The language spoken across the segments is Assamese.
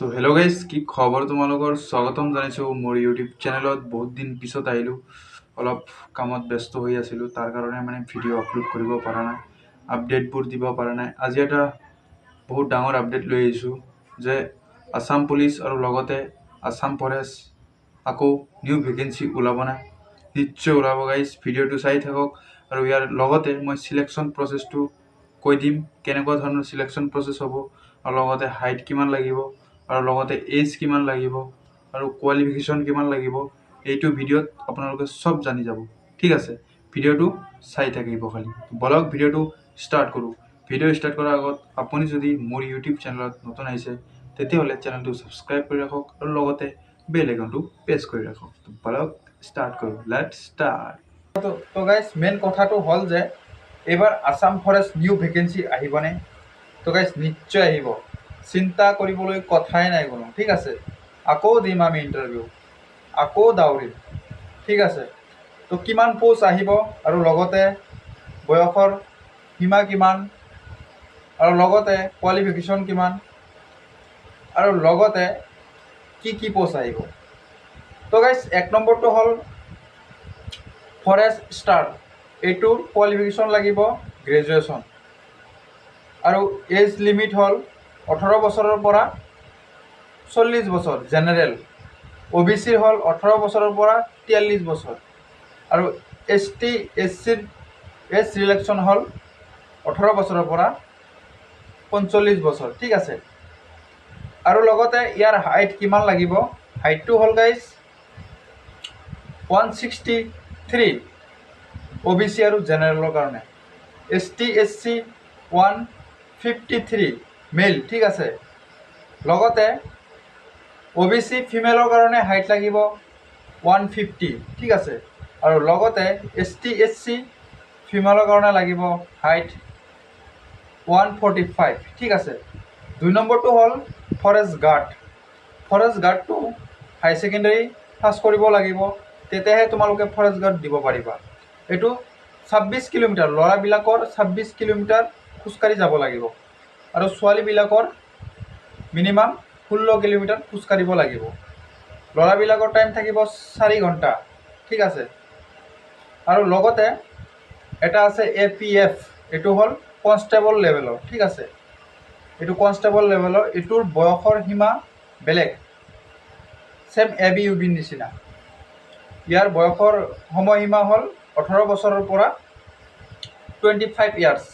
তো হেল্ল' গাইজ, কি খবৰ তোমালোকৰ? স্বাগতম জনাইছোঁ মোৰ ইউটিউব চেনেলত। বহুত দিন পিছত আহিলোঁ, অলপ কামত ব্যস্ত হৈ আছিলোঁ, তাৰ কাৰণে ভিডিঅ' আপলোড কৰিব পৰা নাই, আপডেটবোৰ দিব পৰা নাই। আজি এটা বহুত ডাঙৰ আপডেট লৈ আহিছোঁ যে আছাম পুলিচ আৰু লগতে আছাম ফৰেষ্ট আকৌ নিউ ভেকেঞ্চি ওলাব নাই। নিশ্চয় ওলাব গাইজ, ভিডিঅ'টো চাই থাকক। আৰু ইয়াৰ লগতে মই চিলেকশ্যন প্ৰচেছটো কৈ দিম, কেনেকুৱা ধৰণৰ চিলেকশ্যন প্ৰচেছ হ'ব, আৰু লগতে হাইট কিমান লাগিব, আৰু লগতে এজ কিমান লাগিব, আৰু কোৱালিফিকেশ্যন কিমান লাগিব। এইটো ভিডিঅ'ত আপোনালোকে চব জানি যাব। ঠিক আছে, ভিডিঅ'টো চাই থাকিব খালি। বলক ভিডিঅ'টো ষ্টাৰ্ট কৰোঁ। ভিডিঅ' ষ্টাৰ্ট কৰাৰ আগত আপুনি যদি মোৰ ইউটিউব চেনেলত নতুন আহিছে তেতিয়াহ'লে চেনেলটো ছাবস্ক্ৰাইব কৰি ৰাখক আৰু লগতে বেল আইকনটো প্ৰেছ কৰি ৰাখক। বলক ষ্টাৰ্ট কৰোঁ, লেটছ ষ্টাৰ্ট। তো গাইজ, মেইন কথাটো হ'ল যে এইবাৰ আছাম ফৰেষ্ট নিউ ভেকেঞ্চি আহিবনে? তো গাইজ, নিশ্চয় আহিব, চিন্তা কৰিবলৈ কথাই নাই কোনো। ঠিক আছে, আকৌ দিম আমি ইণ্টাৰভিউ, আকৌ দাউৰিম। ঠিক আছে, তো কিমান পোষ্ট আহিব, আৰু লগতে বয়সৰ সীমা কিমান, আৰু লগতে কোৱালিফিকেশ্যন কিমান, আৰু লগতে কি কি পোষ্ট আহিব। তো গাইজ, এক নম্বৰটো হ'ল ফৰেষ্ট ষ্টাৰ। এইটোৰ কোৱালিফিকেশ্যন লাগিব গ্ৰেজুৱেশ্যন, আৰু এজ লিমিট হ'ল 18 বছৰৰ পৰা 40 বছৰ জেনেৰেল। OBC হ'ল 18 বছৰৰ পৰা 43 বছৰ, আৰু ST SCৰ এজ ৰিলেক্সন হ'ল 18 বছৰৰ পৰা 45 বছৰ। ঠিক আছে, আৰু লগতে ইয়াৰ হাইট কিমান লাগিব। হাইটটো হ'ল গাইজ 163 OBC আৰু জেনেৰেলৰ কাৰণে। ST SC 153 মেল। ঠিক আছে, লগতে OBC ফিমেলৰ কাৰণে হাইট লাগিব 150। ঠিক আছে, আৰু লগতে ST SC ফিমেলৰ কাৰণে লাগিব হাইট 145। ঠিক আছে, 2 নম্বৰটো হ'ল ফৰেষ্ট গাৰ্ড। ফৰেষ্ট গাৰ্ডটো হাই ছেকেণ্ডেৰী পাছ কৰিব লাগিব, তেতিয়াহে তোমালোকে ফৰেষ্ট গাৰ্ড দিব পাৰিবা। এইটো 26 কিলোমিটাৰ, ল'ৰাবিলাকৰ 26 কিলোমিটাৰ খোজকাঢ়ি যাব লাগিব, আৰু ছোৱালীবিলাকৰ মিনিমাম 16 কিলোমিটাৰ খোজকাঢ়িব লাগিব। ল'ৰাবিলাকৰ টাইম থাকিব 4 ঘণ্টা। ঠিক আছে, আৰু লগতে এটা আছে APF, এইটো হ'ল কনষ্টেবল লেভেলৰ। ঠিক আছে, এইটো কনষ্টেবল লেভেলৰ, এইটোৰ বয়সৰ সীমা বেলেগ, ছেম ABUBৰ নিচিনা। ইয়াৰ বয়সৰ সময়সীমা হ'ল 18 বছৰৰ পৰা 25 ইয়াৰ্ছ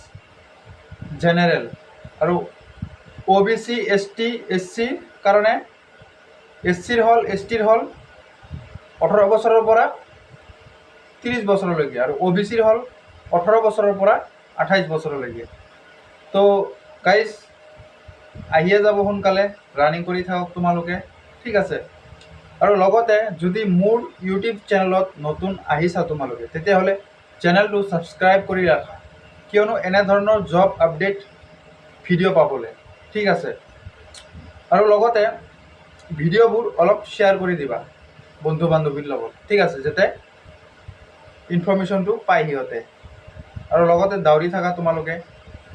জেনেৰেল, আৰু OBC ST SC কাৰণে STৰ হ'ল 18 বছৰৰ পৰা 30 বছৰলৈকে, আৰু OBCৰ হ'ল 18 বছৰৰ পৰা 28 বছৰলৈকে। তো গাইজ, আহিয়ে যাব সোনকালে, ৰানিং কৰি থাকক তোমালোকে। ঠিক আছে, আৰু লগতে যদি মোৰ ইউটিউব চেনেলত নতুন আহিছা তোমালোকে, তেতিয়াহ'লে চেনেলটো ছাবস্ক্ৰাইব কৰি ৰাখা, কিয়নো এনেধৰণৰ জব আপডেট ভিডিঅ' পাবলৈ। ঠিক আছে, আৰু লগতে ভিডিঅ'বোৰ অলপ শ্বেয়াৰ কৰি দিবা বন্ধু বান্ধৱীৰ লগত। ঠিক আছে, যাতে ইনফৰ্মেশ্যনটো পায় সিহঁতে। আৰু লগতে দাউৰি থাকা তোমালোকে,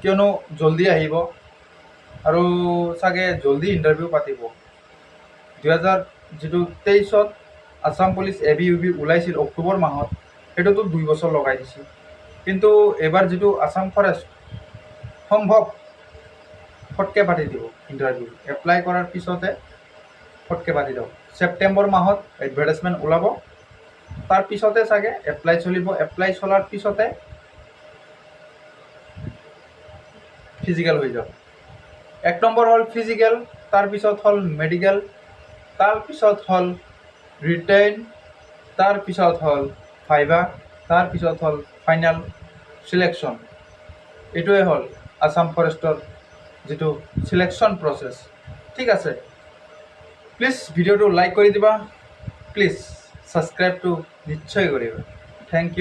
কিয়নো জল্দি আহিব, আৰু চাগে জল্দি ইণ্টাৰভিউ পাতিব। 2023 আছাম পুলিচ ABUB ওলাইছিল অক্টোবৰ মাহত, সেইটোতো 2 বছৰ লগাই দিছিল। কিন্তু এইবাৰ যিটো আছাম ফৰেষ্ট, সম্ভৱ ফটকৈ পাতি দিব ইণ্টাৰভিউ, এপ্লাই কৰাৰ পিছতে ফটকৈ পাতি দিব। ছেপ্টেম্বৰ মাহত এডভাৰটাইজমেণ্ট ওলাব, তাৰ পিছতে চাগে এপ্লাই চলিব। এপ্লাই চলাৰ পিছতে ফিজিকেল হৈ যাব। 1 নম্বৰ হ'ল ফিজিকেল, তাৰপিছত হ'ল মেডিকেল, তাৰপিছত হ'ল ৰিটেন, তাৰপিছত হ'ল ভাইভা, তাৰপিছত হ'ল ফাইনেল চিলেকশ্যন। এইটোৱে হ'ল আছাম ফৰেষ্টৰ যিটো চিলেকশ্যন প্ৰচেছ। ঠিক আছে, প্লিজ ভিডিঅ'টো লাইক কৰি দিবা, প্লিজ ছাবস্ক্ৰাইবটো নিশ্চয় কৰিবা। Thank U.